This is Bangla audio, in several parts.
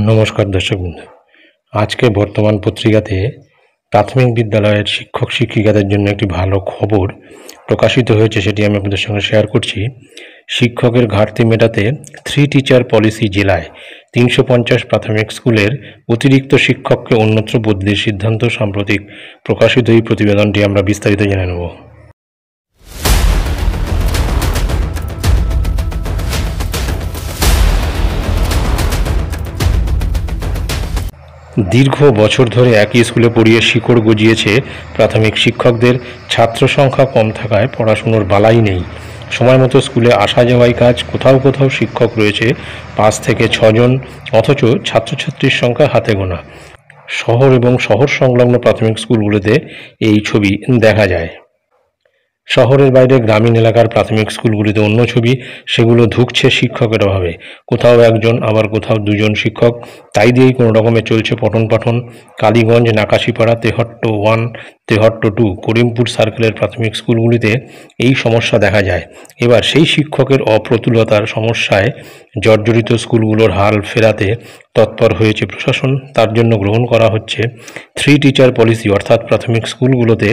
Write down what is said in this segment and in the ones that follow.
নমস্কার দর্শক বন্ধু। আজকে বর্তমান পত্রিকাতে প্রাথমিক বিদ্যালয়ের শিক্ষক শিক্ষিকাদের জন্য একটি ভালো খবর প্রকাশিত হয়েছে, সেটি আমি আপনাদের সঙ্গে শেয়ার করছি। শিক্ষকের ঘাটতি মেটাতে 3 টিচার পলিসি। জেলায় 350 প্রাথমিক স্কুলের অতিরিক্ত শিক্ষককে অন্যত্র বদলির সিদ্ধান্ত। সাম্প্রতিক প্রকাশিত এই প্রতিবেদনটি আমরা বিস্তারিত জেনে নেব। দীর্ঘ বছর ধরে একই স্কুলে পড়িয়ে শিকড় গজিয়েছে প্রাথমিক শিক্ষকদের। ছাত্র সংখ্যা কম থাকায় পড়াশুনোর বালাই নেই। সময় মতো স্কুলে আসা যাওয়াই কাজ। কোথাও কোথাও শিক্ষক রয়েছে 5 থেকে 6 জন, অথচ ছাত্রছাত্রীর সংখ্যা হাতে গোনা। শহর এবং শহর সংলগ্ন প্রাথমিক স্কুলগুলোতে এই ছবি দেখা যায়। শহরের বাইরে গ্রামীণ এলাকার প্রাথমিক স্কুলগুলিতে অন্য ছবি। সেগুলো ধুঁকছে শিক্ষকের অভাবে। কোথাও একজন, আবার কোথাও 2 জন শিক্ষক। তাই দিয়েই কোনো রকমে চলছে পঠন পাঠন। কালীগঞ্জ, নাকাশিপাড়া, তেহট্ট 1, তেহট্ট 2, করিমপুর সার্কেলের প্রাথমিক স্কুলগুলিতে এই সমস্যা দেখা যায়। এবার সেই শিক্ষকের অপ্রতুলতার সমস্যায় জর্জরিত স্কুলগুলোর হাল ফেরাতে তৎপর হয়েছে প্রশাসন। তার জন্য গ্রহণ করা হচ্ছে 3 টিচার পলিসি, অর্থাৎ প্রাথমিক স্কুলগুলোতে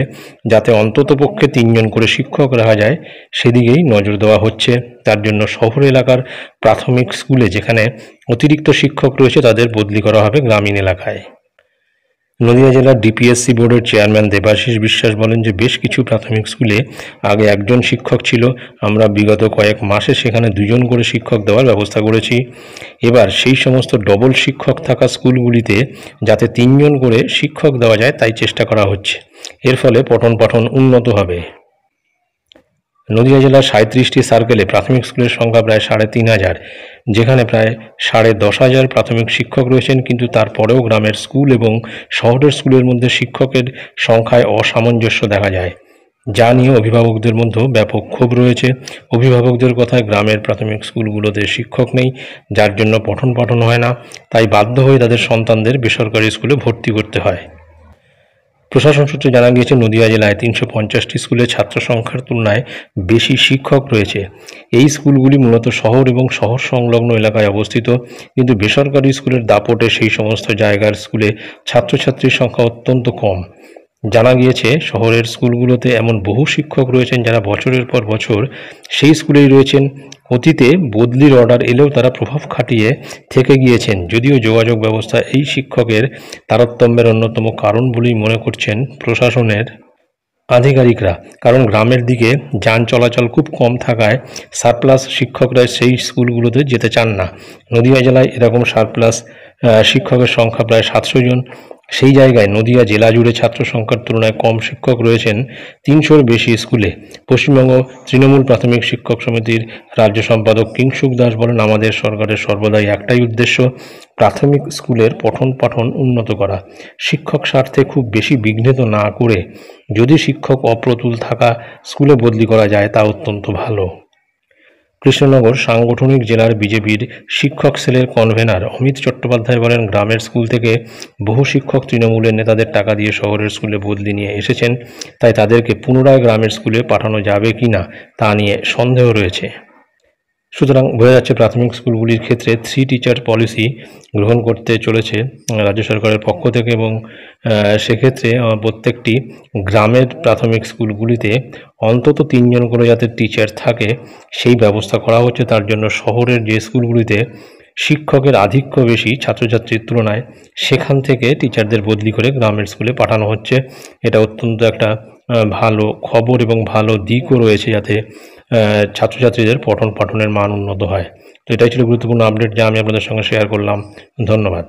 যাতে অন্ততপক্ষে 3 জন করে শিক্ষক রাখা যায় সেদিকেই নজর দেওয়া হচ্ছে। তার জন্য শহর এলাকার প্রাথমিক স্কুলে যেখানে অতিরিক্ত শিক্ষক রয়েছে তাদের বদলি করা হবে গ্রামীণ এলাকায়। নদিয়া জেলার ডিপিএসসি বোর্ডের চেয়ারম্যান দেবাশিস বিশ্বাস বলেন যে বেশ কিছু প্রাথমিক স্কুলে আগে 1 জন শিক্ষক ছিল। আমরা বিগত কয়েক মাসে সেখানে 2 জন করে শিক্ষক দেওয়ার ব্যবস্থা করেছি। এবার সেই সমস্ত ডবল শিক্ষক থাকা স্কুলগুলিতে যাতে 3 জন করে শিক্ষক দেওয়া যায় তাই চেষ্টা করা হচ্ছে। এর ফলে পঠন পাঠন উন্নত হবে। নদিয়া জেলার 37টি সার্কেলে প্রাথমিক স্কুলের সংখ্যা প্রায় 3,500, যেখানে প্রায় 10,500 প্রাথমিক শিক্ষক রয়েছেন। কিন্তু তারপরেও গ্রামের স্কুল এবং শহরের স্কুলের মধ্যে শিক্ষকের সংখ্যায় অসামঞ্জস্য দেখা যায়, যা নিয়ে অভিভাবকদের মধ্যেও ব্যাপক ক্ষোভ রয়েছে। অভিভাবকদের কথায় গ্রামের প্রাথমিক স্কুলগুলোতে শিক্ষক নেই, যার জন্য পঠন পাঠন হয় না। তাই বাধ্য হয়ে তাদের সন্তানদের বেসরকারি স্কুলে ভর্তি করতে হয়। প্রশাসন সূত্রে জানা গিয়েছে নদিয়া জেলায় 350টি স্কুলে ছাত্র সংখ্যার তুলনায় বেশি শিক্ষক রয়েছে। এই স্কুলগুলি মূলত শহর এবং শহর সংলগ্ন এলাকায় অবস্থিত, কিন্তু বেসরকারি স্কুলের দাপটে সেই সমস্ত জায়গার স্কুলে ছাত্রছাত্রীর সংখ্যা অত্যন্ত কম। জানা গিয়েছে শহরের স্কুলগুলোতে এমন বহু শিক্ষক রয়েছেন যারা বছরের পর বছর সেই স্কুলেই রয়েছেন। অতীতে বদলির অর্ডার এলেও তারা প্রভাব খাটিয়ে থেকে গিয়েছেন। যদিও যোগাযোগ ব্যবস্থা এই শিক্ষকের তারতম্যের অন্যতম কারণ বলেই মনে করছেন প্রশাসনের আধিকারিকরা। কারণ গ্রামের দিকে যান চলাচল খুব কম থাকায় সারপ্লাস শিক্ষকরা সেই স্কুলগুলোতে যেতে চান না। নদিয়া জেলায় এরকম সারপ্লাস শিক্ষকের সংখ্যা প্রায় 700 জন। সেই জায়গায় নদিয়া জেলা জুড়ে ছাত্র সংখ্যার তুলনায় কম শিক্ষক রয়েছেন 300-র বেশি স্কুলে। পশ্চিমবঙ্গ তৃণমূল প্রাথমিক শিক্ষক সমিতির রাজ্য সম্পাদক কিংসুক দাস বলেন, আমাদের সরকারের সর্বদাই একটাই উদ্দেশ্য, প্রাথমিক স্কুলের পঠন পাঠন উন্নত করা। শিক্ষক স্বার্থে খুব বেশি বিঘ্নিত না করে যদি শিক্ষক অপ্রতুল থাকা স্কুলে বদলি করা যায় তা অত্যন্ত ভালো। কৃষ্ণনগর সাংগঠনিক জেলার বিজেপির শিক্ষক সেলের কনভেনার অমিত চট্টোপাধ্যায় বলেন, গ্রামের স্কুল থেকে বহু শিক্ষক তৃণমূলের নেতাদের টাকা দিয়ে শহরের স্কুলে বদলি নিয়ে এসেছেন। তাই তাদেরকে পুনরায় গ্রামের স্কুলে পাঠানো যাবে কি না তা নিয়ে সন্দেহ রয়েছে। সুতরাং বোঝা যাচ্ছে প্রাথমিক স্কুলগুলির ক্ষেত্রে 3 টিচার পলিসি গ্রহণ করতে চলেছে রাজ্য সরকারের পক্ষ থেকে, এবং সেক্ষেত্রে প্রত্যেকটি গ্রামের প্রাথমিক স্কুলগুলিতে অন্তত 3 জন করে যাতে টিচার থাকে সেই ব্যবস্থা করা হচ্ছে। তার জন্য শহরের যে স্কুলগুলিতে শিক্ষকের আধিক্য বেশি ছাত্রছাত্রীর তুলনায়, সেখান থেকে টিচারদের বদলি করে গ্রামের স্কুলে পাঠানো হচ্ছে। এটা অত্যন্ত একটা ভালো খবর এবং ভালো দিকও রয়েছে, যাতে ছাত্রছাত্রীদের পঠন পাঠনের মান উন্নত হয়। তো এটাই ছিল গুরুত্বপূর্ণ আপডেট যা আমি আপনাদের সঙ্গে শেয়ার করলাম। ধন্যবাদ।